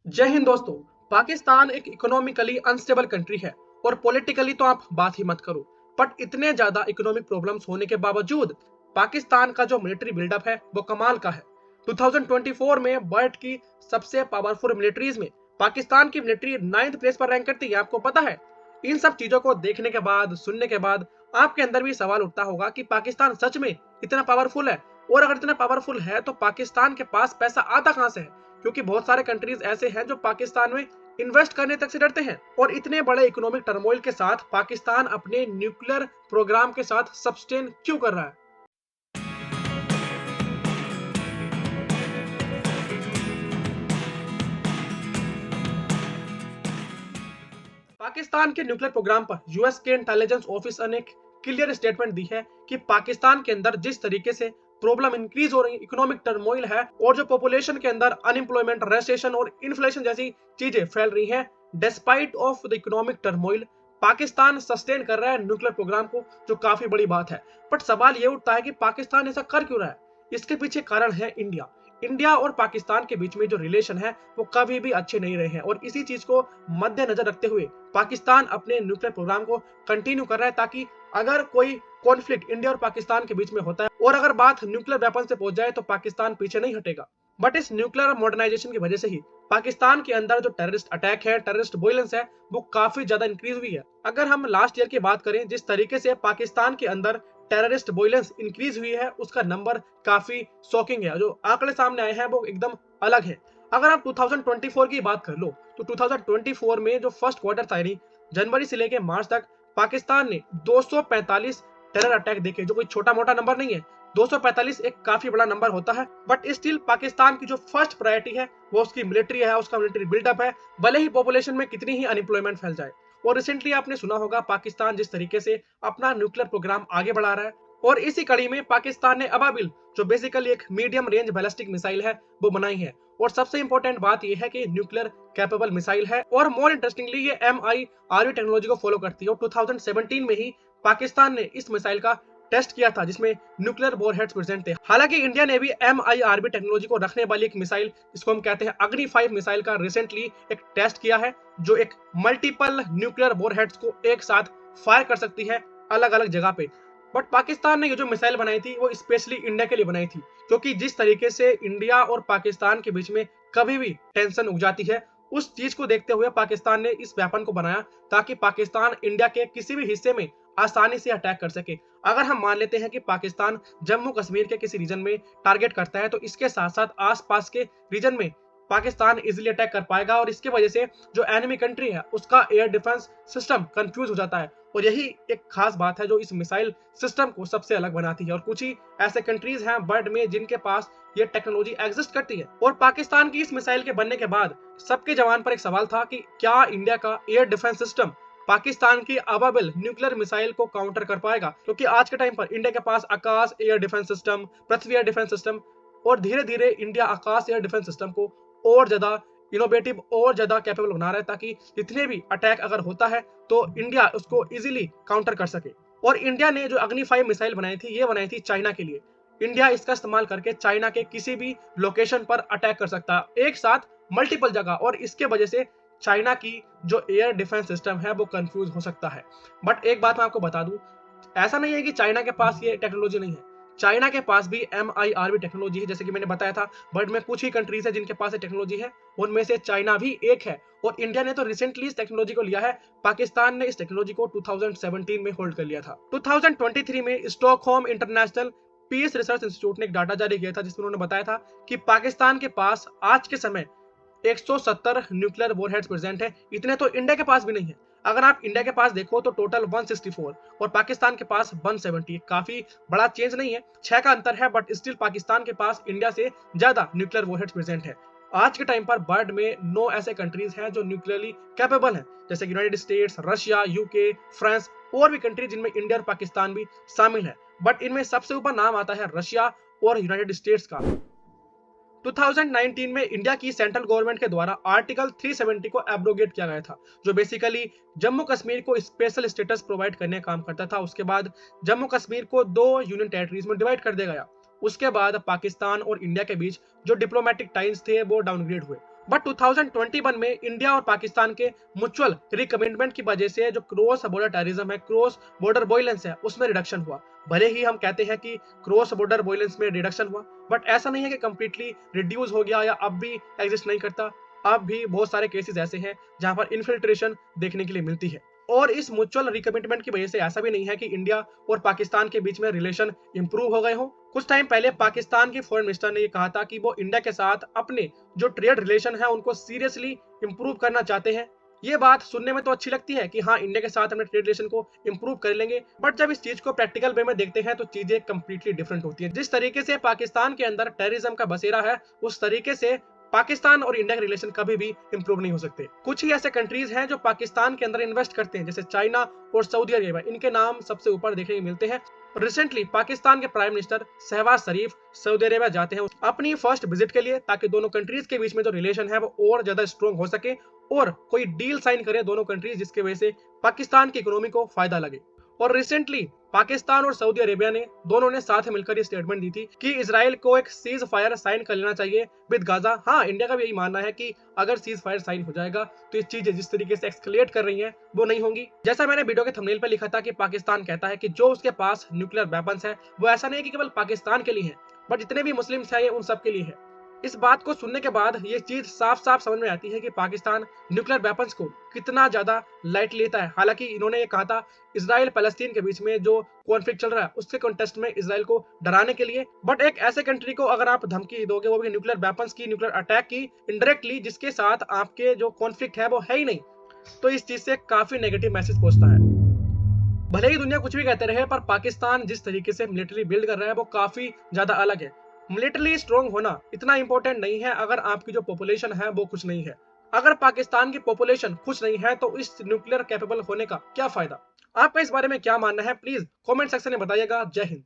जय हिंद दोस्तों। पाकिस्तान एक इकोनॉमिकली अनस्टेबल कंट्री है और पॉलिटिकली तो आप बात ही मत करो। बट इतने ज्यादा इकोनॉमिक प्रॉब्लम्स होने के बावजूद पाकिस्तान का जो मिलिट्री बिल्डअप है वो कमाल का है। 2024 में वर्ल्ड की सबसे पावरफुल मिलिट्रीज में पाकिस्तान की मिलिट्री 9th प्लेस पर रैंक करती है, आपको पता है। इन सब चीजों को देखने के बाद, सुनने के बाद आपके अंदर भी सवाल उठता होगा कि पाकिस्तान सच में इतना पावरफुल है, और अगर इतना पावरफुल है तो पाकिस्तान के पास पैसा आता कहां से है? क्योंकि बहुत सारे कंट्रीज ऐसे हैं जो पाकिस्तान में इन्वेस्ट करने तक से डरते हैं। और इतने बड़े इकोनॉमिक टर्मोइल के साथ पाकिस्तान अपने न्यूक्लियर प्रोग्राम के साथ सस्टेन क्यों कर रहा है? पाकिस्तान के न्यूक्लियर प्रोग्राम पर यूएस के इंटेलिजेंस ऑफिसर ने एक क्लियर स्टेटमेंट दी है कि पाकिस्तान के अंदर जिस तरीके से प्रॉब्लम इंक्रीज हो रही, इकोनॉमिक टर्मोइल है और जो पॉपुलेशन के अंदर अनएम्प्लॉयमेंट, रेसेशन और इन्फ्लेशन जैसी चीजें फैल रही हैं, despite of the economic turmoil Pakistan sustain कर रहा है न्यूक्लियर प्रोग्राम को, जो काफी बड़ी बात है। बट सवाल ये उठता है कि पाकिस्तान ऐसा कर क्यों रहा है? इसके पीछे कारण है इंडिया। इंडिया और पाकिस्तान के बीच में जो रिलेशन है वो कभी भी अच्छे नहीं रहे हैं, और इसी चीज को मद्देनजर रखते हुए पाकिस्तान अपने न्यूक्लियर प्रोग्राम को कंटिन्यू कर रहा है, ताकि अगर कोई कॉन्फ्लिक्ट इंडिया और पाकिस्तान के बीच में होता है और अगर बात न्यूक्लियर वेपन से पहुंच जाए तो पाकिस्तान पीछे नहीं हटेगा। बट इस न्यूक्लियर मॉडर्नाइजेशन की वजह से ही पाकिस्तान के अंदर जो टेररिस्ट अटैक है, टेररिस्ट वॉयलेंस है, वो काफी ज्यादा इंक्रीज हुई है। अगर हम लास्ट ईयर की बात करें, जिस तरीके से पाकिस्तान के अंदर टेररिस्ट वॉयलेंस इंक्रीज हुई है, उसका नंबर काफी शॉकिंग है। जो आंकड़े सामने आए हैं वो एकदम अलग है। अगर आप 2024 की बात कर लो तो 2024 में जो फर्स्ट क्वार्टर था, यानी जनवरी से लेकर मार्च तक, पाकिस्तान ने 245 टेरर अटैक देखे, जो कोई छोटा मोटा नंबर नहीं है। 245 एक काफी बड़ा नंबर होता है। बट स्टिल पाकिस्तान की जो फर्स्ट प्रायोरिटी है वो उसकी मिलिट्री है, उसका मिलिट्री बिल्डअप है, भले ही पॉपुलेशन में कितनी ही अनएम्प्लॉयमेंट फैल जाए। और रिसेंटली आपने सुना होगा पाकिस्तान जिस तरीके से अपना न्यूक्लियर प्रोग्राम आगे बढ़ा रहा है, और इसी कड़ी में पाकिस्तान ने अबाबिल, जो बेसिकली एक मीडियम रेंज बैलिस्टिक मिसाइल है, वो बनाई है। और सबसे इंपॉर्टेंट बात यह है कि न्यूक्लियर कैपेबल मिसाइल है, और मोर इंटरेस्टिंगली ये MIRV टेक्नोलॉजी को फॉलो करती है। और 2017 में ही पाकिस्तान ने इस मिसाइल का टेस्ट किया था जिसमें न्यूक्लियर वॉरहेड्स प्रेजेंट थे। हालांकि इंडिया ने भी MIRV टेक्नोलॉजी को रखने वाली एक मिसाइल, इसको हम कहते हैं अग्नि 5 मिसाइल का रिसेंटली एक टेस्ट किया है, जो एक मल्टीपल न्यूक्लियर वॉरहेड्स को एक साथ फायर कर सकती है अलग अलग जगह पे। बट पाकिस्तान ने ये जो मिसाइल बनाई थी वो स्पेशली इंडिया के लिए बनाई थी, क्योंकि जिस तरीके से इंडिया और पाकिस्तान के बीच में कभी भी टेंशन उग जाती है, उस चीज को देखते हुए पाकिस्तान ने इस वेपन को बनाया, ताकि पाकिस्तान इंडिया के किसी भी हिस्से में आसानी से अटैक कर सके। अगर हम मान लेते हैं कि पाकिस्तान जम्मू कश्मीर के किसी रीजन में टारगेट करता है, तो इसके साथ साथ आसपास के रीजन में पाकिस्तान इजीली अटैक कर पाएगा, और इसके वजह से जो एनिमी कंट्री है उसका एयर डिफेंस सिस्टम कंफ्यूज हो जाता है। और यही एक खास बात है जो इस मिसाइल सिस्टम को सबसे अलग बनाती है। और कुछ ही ऐसे कंट्रीज हैं वर्ल्ड में जिनके पास ये टेक्नोलॉजी एग्जिस्ट करती है। और पाकिस्तान की इस मिसाइल के बनने के बाद सबके जवान पर एक सवाल था कि क्या इंडिया का एयर डिफेंस सिस्टम पाकिस्तान की अबाबिल न्यूक्लियर मिसाइल को काउंटर कर पाएगा? क्योंकि आज के टाइम पर इंडिया के पास आकाश एयर डिफेंस सिस्टम, पृथ्वी एयर डिफेंस सिस्टम, और धीरे धीरे इंडिया आकाश एयर डिफेंस सिस्टम को और ज्यादा इनोवेटिव और ज्यादा कैपेबल बना रहा है, ताकि जितने भी अटैक अगर होता है तो इंडिया उसको इजीली काउंटर कर सके। और इंडिया ने जो अग्नि 5 मिसाइल बनाई थी, ये बनाई थी चाइना के लिए। इंडिया इसका इस्तेमाल करके चाइना के किसी भी लोकेशन पर अटैक कर सकता है एक साथ, मल्टीपल जगह, और इसके वजह से चाइना की जो एयर डिफेंस सिस्टम है वो कंफ्यूज हो सकता है। बट एक बात मैं आपको बता दूं, ऐसा नहीं है कि चाइना के पास ये टेक्नोलॉजी नहीं है। चाइना के पास भी MIRV टेक्नोलॉजी है, जैसे कि मैंने बताया था। वर्ल्ड में कुछ ही कंट्रीज है जिनके पास ये टेक्नोलॉजी है, उनमें से चाइना भी एक है। और इंडिया ने तो रिसेंटली इस टेक्नोलॉजी को लिया है। पाकिस्तान ने इस टेक्नोलॉजी को 2017 में होल्ड कर लिया था। 2023 में Stockholm International Peace Research Institute ने एक डाटा जारी किया था, जिसमें उन्होंने बताया था कि पाकिस्तान के पास आज के समय 170 न्यूक्लियर वॉरहेड्स प्रेजेंट है। इतने तो इंडिया के पास भी नहीं है। अगर आप इंडिया के पास देखो तो टोटल 164 और पाकिस्तान के पास 170। काफी बड़ा चेंज नहीं है, 6 का अंतर है, बट स्टिल पाकिस्तान के पास इंडिया से ज्यादा न्यूक्लियर वॉरहेड्स प्रेजेंट है। आज के टाइम पर वर्ल्ड में 9 ऐसे कंट्रीज हैं जो न्यूक्लियरली कैपेबल हैं, जैसे United states, Russia, UK, France, और भी कंट्री जिनमें इंडिया और पाकिस्तान भी शामिल है। बट इनमें सबसे ऊपर नाम आता है रशिया और यूनाइटेड स्टेट्स का। 2019 में इंडिया की सेंट्रल गवर्नमेंट के द्वारा आर्टिकल 370 को एब्रोगेट किया गया था, जो बेसिकली जम्मू कश्मीर को स्पेशल स्टेटस प्रोवाइड करने का काम करता था। उसके बाद जम्मू कश्मीर को 2 यूनियन टेरिटरीज में डिवाइड कर दिया गया। उसके बाद पाकिस्तान और इंडिया के बीच जो डिप्लोमेटिक टाइज थे वो डाउनग्रेड हुए, बट 2021 में इंडिया और पाकिस्तान के म्यूचुअल रिकमिटमेंट की वजह से जो क्रॉस बॉर्डर टेररिज्म है, क्रॉस बॉर्डर वायलेंस है, उसमें रिडक्शन हुआ। भले ही हम कहते हैं कि क्रॉस बॉर्डर वायलेंस में रिडक्शन हुआ, बट ऐसा नहीं है कि कंप्लीटली रिड्यूस हो गया या अब भी एग्जिस्ट नहीं करता। अब भी बहुत सारे केसेस ऐसे हैं जहां पर इन्फिल्ट्रेशन देखने के लिए मिलती है। और इस म्यूचुअल रिकमिटमेंट की वजह से ऐसा भी नहीं है कि इंडिया और पाकिस्तान के बीच में रिलेशन इंप्रूव हो गए हों। कुछ टाइम पहले पाकिस्तान के फॉरेन मिनिस्टर ने ये कहा था कि वो इंडिया के साथ अपने जो ट्रेड रिलेशन है उनको सीरियसली इंप्रूव करना चाहते हैं। ये बात सुनने में तो अच्छी लगती है कि हाँ, इंडिया के साथ अपने ट्रेड रिलेशन को इंप्रूव कर लेंगे, बट जब इस चीज को प्रैक्टिकल वे में देखते हैं तो चीजें कंप्लीटली डिफरेंट होती है। जिस तरीके से पाकिस्तान के अंदर टेररिज्म का बसेरा है, उस तरीके से पाकिस्तान और इंडिया के रिलेशन कभी भी इंप्रूव नहीं हो सकते। कुछ ही ऐसे कंट्रीज हैं जो पाकिस्तान के अंदर इन्वेस्ट करते हैं, जैसे चाइना और सऊदी अरेबिया, इनके नाम सबसे ऊपर देखने को मिलते हैं। रिसेंटली पाकिस्तान के प्राइम मिनिस्टर शहबाज शरीफ सऊदी अरेबिया जाते हैं अपनी फर्स्ट विजिट के लिए, ताकि दोनों कंट्रीज के बीच में जो रिलेशन है वो और ज्यादा स्ट्रॉन्ग हो सके और कोई डील साइन करे दोनों कंट्रीज, जिसकी वजह से पाकिस्तान की इकोनॉमी को फायदा लगे। और रिसेंटली पाकिस्तान और सऊदी अरेबिया ने दोनों ने साथ मिलकर ये स्टेटमेंट दी थी कि इजराइल को एक सीज फायर साइन कर लेना चाहिए विद गाजा। हाँ, इंडिया का भी यही मानना है कि अगर सीज फायर साइन हो जाएगा तो ये चीजें जिस तरीके से एक्सकलेट कर रही हैं वो नहीं होंगी। जैसा मैंने वीडियो के थंबनेल पर लिखा था कि पाकिस्तान कहता है कि जो उसके पास न्यूक्लियर वेपन्स है वो ऐसा नहीं है कि केवल पाकिस्तान के लिए है, बट जितने भी मुस्लिम्स हैं ये उन सब के लिए है। इस बात को सुनने के बाद ये चीज साफ साफ समझ में आती है कि पाकिस्तान न्यूक्लियर वेपन्स को कितना ज्यादा लाइट लेता है। हालांकि इन्होंने ये कहा था इजराइल पैलेस्टीन के बीच में जो कॉन्फ्लिक्ट चल रहा है उसके कॉन्टेस्ट में इजराइल को डराने के लिए, बट एक ऐसे कंट्री को अगर आप धमकी दोगे, वो भी न्यूक्लियर वेपन्स की, न्यूक्लियर अटैक की, इनडायरेक्टली, जिसके साथ आपके जो कॉन्फ्लिक्ट है वो है ही नहीं, तो इस चीज से काफी नेगेटिव मैसेज पहुंचता है। भले ही दुनिया कुछ भी कहते रहे, पर पाकिस्तान जिस तरीके से मिलिट्री बिल्ड कर रहा है वो काफी ज्यादा अलग है। मिलिट्री स्ट्रॉन्ग होना इतना इंपॉर्टेंट नहीं है अगर आपकी जो पॉपुलेशन है वो खुश नहीं है। अगर पाकिस्तान की पॉपुलेशन खुश नहीं है तो इस न्यूक्लियर कैपेबल होने का क्या फायदा। आपका इस बारे में क्या मानना है, प्लीज कमेंट सेक्शन में बताइएगा। जय हिंद।